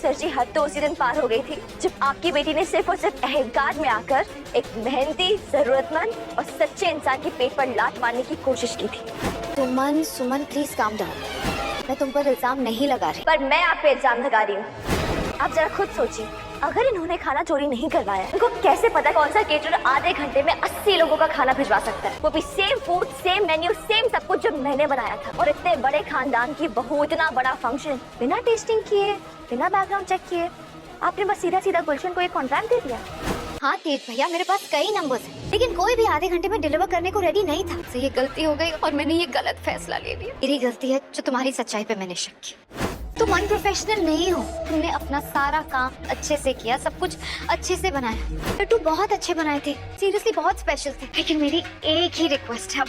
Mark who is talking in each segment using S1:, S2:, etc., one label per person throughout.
S1: Sir जी हद तो उसी दिन पार हो गई थी जब आपकी बेटी ने सिर्फ और सिर्फ अहंकार में आकर एक मेहनती, जरूरतमंद और सच्चे इंसान के पेट पर लात मारने की कोशिश की थी। सुमन प्लीज काम डाउन। मैं तुम पर इल्जाम नहीं लगा रही, पर मैं आप पे इल्जाम लगा रही हूँ। आप जरा खुद सोचिए, अगर इन्होंने खाना चोरी नहीं करवाया, इनको कैसे पता कौन सा केटरर आधे घंटे में 80 लोगों का खाना भिजवा सकता है, वो भी same food, same menu, same सब कुछ जो मैंने बनाया था। और इतने बड़े खानदान की बहू इतना बड़ा फंक्शन बिना टेस्टिंग किए, बिना बैकग्राउंड चेक किए, आपने बस सीधा सीधा गुलशन को एक कॉन्ट्रैक्ट दे दिया। हाँ तेज भैया, मेरे पास कई नंबर्स हैं, लेकिन कोई भी आधे घंटे में डिलीवर करने को रेडी नहीं था। तो ये गलती हो गई और मैंने ये गलत फैसला ले लिया। मेरी गलती है जो तुम्हारी सच्चाई पे मैंने शक किया। तुम अनप्रोफेशनल नहीं हो, तुमने अपना सारा काम अच्छे से किया, सब कुछ अच्छे से बनाया। लड्डू बहुत अच्छे बनाए थे, सीरियसली बहुत स्पेशल थे। लेकिन मेरी एक ही रिक्वेस्ट है,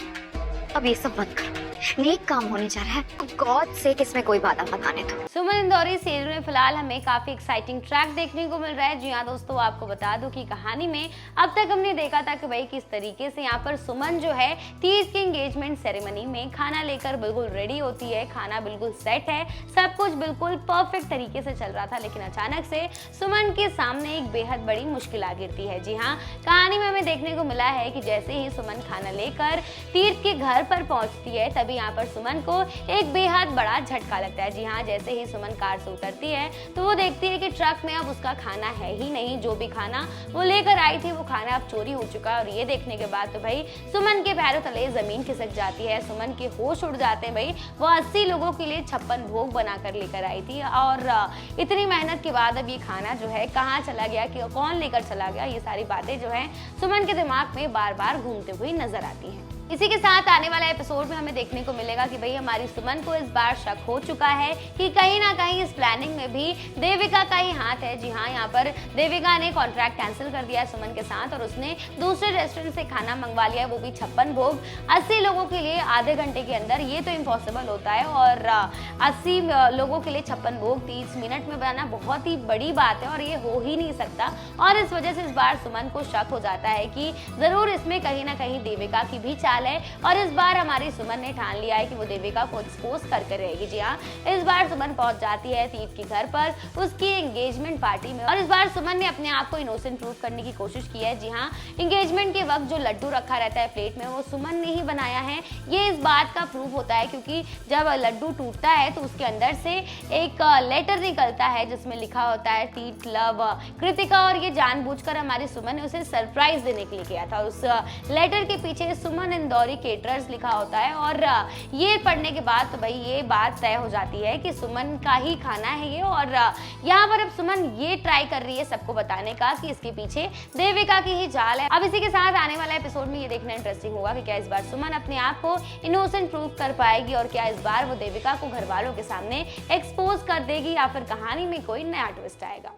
S1: अब ये सब बंद करो, नेक काम होने जा रहा है, गॉड से इसमें कोई बाधा मत आने दो।
S2: सुमन इंदौरी सीरियल में फिलहाल हमें काफी एक्साइटिंग ट्रैक देखने को मिल रहा है। जी हाँ दोस्तों, आपको बता दूं कि कहानी में अब तक हमने देखा था कि भाई किस तरीके से यहाँ पर सुमन जो है तीज की एंगेजमेंट सेरेमनी में खाना लेकर बिल्कुल रेडी होती है, खाना बिल्कुल सेट है, सब कुछ बिल्कुल परफेक्ट तरीके से चल रहा था। लेकिन अचानक से सुमन के सामने एक बेहद बड़ी मुश्किल आ गिरती है। जी हाँ, कहानी में हमें देखने को मिला है कि जैसे ही सुमन खाना लेकर तीर्थ के घर पर पहुंचती है, तभी यहाँ पर सुमन को एक बेहद बड़ा झटका लगता है। जी हाँ, जैसे ही सुमन कार से उतरती है तो वो देखती है कि ट्रक में अब उसका खाना है ही नहीं। जो भी खाना वो लेकर आई थी वो खाना अब चोरी हो चुका है। और ये देखने के बाद तो भाई सुमन के पैरों तले जमीन खिसक जाती है, सुमन के होश उड़ जाते हैं। भाई वो 80 लोगों के लिए 56 भोग बनाकर लेकर आई थी और इतनी मेहनत के बाद अब ये खाना जो है कहाँ चला गया, कि कौन लेकर चला गया, ये सारी बातें जो है सुमन के दिमाग में बार बार घूमते हुए नजर आती हैं। इसी के साथ आने वाला एपिसोड में हमें देखने को मिलेगा कि भाई हमारी सुमन को इस बार शक हो चुका है कि कहीं ना कहीं इस प्लानिंग में भी देविका का ही हाथ है। जी हाँ, यहाँ पर देविका ने कॉन्ट्रैक्ट कैंसिल कर दिया है सुमन के साथ और उसने दूसरे रेस्टोरेंट से खाना मंगवा लिया है, वो भी 56 भोग 80 लोगों के लिए आधे घंटे के अंदर। ये तो इम्पॉसिबल होता है और 80 लोगों के लिए 56 भोग 30 मिनट में बनाना बहुत ही बड़ी बात है और ये हो ही नहीं सकता। और इस वजह से इस बार सुमन को शक हो जाता है कि जरूर इसमें कहीं ना कहीं देविका की भी चाल है और इस बार हमारी सुमन ने ठान लिया है कि वो देविका को एक्सपोज करके रहेगी। जी हाँ, इस बार सुमन पहुंच जाती है तीर्थ के घर पर उसकी एंगेजमेंट पार्टी में और इस बार सुमन ने अपने आप को इनोसेंट प्रूव करने की कोशिश की है। जी हाँ, एंगेजमेंट के वक्त जो लड्डू रखा रहता है प्लेट में वो सुमन ने ही बनाया है। ये इस बात का प्रूव होता है क्योंकि जब लड्डू टूटता है तो उसके अंदर से एक लेटर निकलता है जिसमें लिखा होता है तीर्थ लव कृतिका और ये जानबूझकर हमारी सुमन ने उसे सरप्राइज देने के लिए किया था। उस लेटर के पीछे सुमन इंदौरी केटरर्स लिखा होता है और ये पढ़ने के बाद तो भाई ये बात तय हो जाती है कि सुमन का ही खाना है ये। और यहाँ पर अब सुमन ये ट्राई कर रही है सबको बताने का कि इसके पीछे देविका की ही जाल है। अब इसी के साथ आने वाला एपिसोड में ये देखना इंटरेस्टिंग होगा कि क्या इस बार सुमन अपने आप को इनोसेंट प्रूव कर पाएगी और क्या इस बार वो देविका को घर वालों के सामने एक्सपोज कर देगी या फिर कहानी में कोई नया ट्विस्ट आएगा।